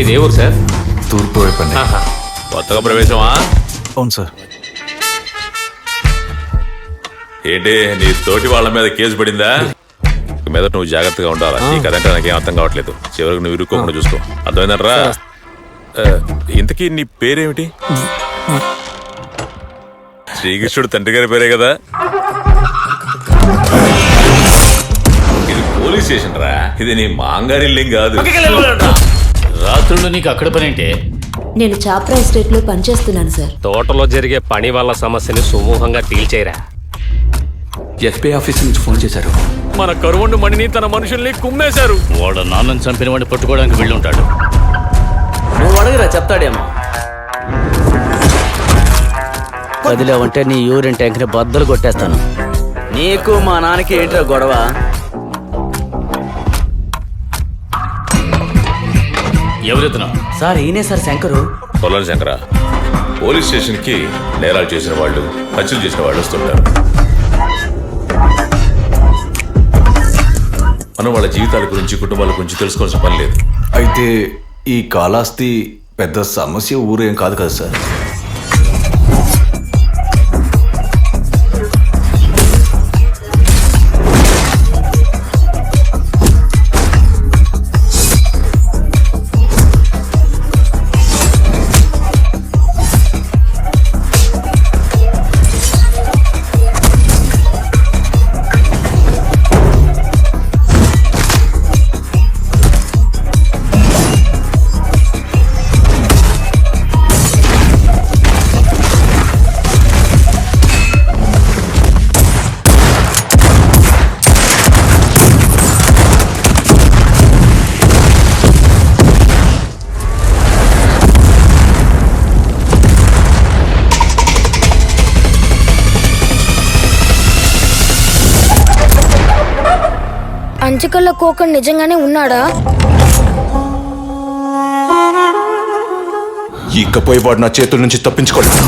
మీది ఏ ఊరు సార్? తూర్పు వైపు అండి. కొత్తగా ప్రవేశమా? అవును సార్. ఏంటి నీ తోటి వాళ్ళ మీద కేసు పడిందా? మీద నువ్వు జాగ్రత్తగా ఉండాలా. ఈ కథ అంటే నాకేం అర్థం కావట్లేదు. చివరికి నువ్వు ఇరుక్కోకుండా చూసుకో. అర్థమైందట్రా? ఇంతకీ నీ పేరేమిటి? శ్రీకృష్ణుడు తండ్రి గారి పేరే కదా. ఇది పోలీస్ స్టేషన్ రా, ఇది నీ మాంగారి ఇల్లేం కాదు. రాత్రులు నీకు అక్కడ పని ఏంటి? నేను చాప్రా ఎస్టేట్ లో పనిచేస్తున్నాను సార్. తోటలో జరిగే పని వల్ల సమస్యని సుమూహంగా డీల్ చేయరా. ఎస్పీ ఆఫీస్ నుంచి ఫోన్ చేశారు. మన కరువుండు మణిని తన మనుషుల్ని కుమ్మేశారు. వాడు నాన్నని చంపిన వాడిని పట్టుకోవడానికి వెళ్ళి ఉంటాడు. నువ్వు అడగరా, చెప్తాడేమో. కదిలేవంటే నీ యూరిన్ ట్యాంక్ ని బద్దలు కొట్టేస్తాను. నీకు మా నాన్నకి ఏంట్రా గొడవ? ఎవరెత్తునా? సార్ ఈయనే సార్ శంకరు. పొలం శంకర, పోలీస్ స్టేషన్ కి నేరాలు చేసిన వాళ్ళు, హత్యలు చేసిన వాళ్ళు వస్తుంటారు. మనం వాళ్ళ జీవితాల గురించి, కుటుంబాల గురించి తెలుసుకోవాల్సిన పని లేదు. అయితే ఈ కాళహస్తి పెద్ద సమస్య ఊరేం కాదు కదా సార్? అంచికల్ల కోకడు నిజంగానే ఉన్నాడా? ఇకపై వాడు నా చేతుల నుంచి తప్పించుకోలేదు.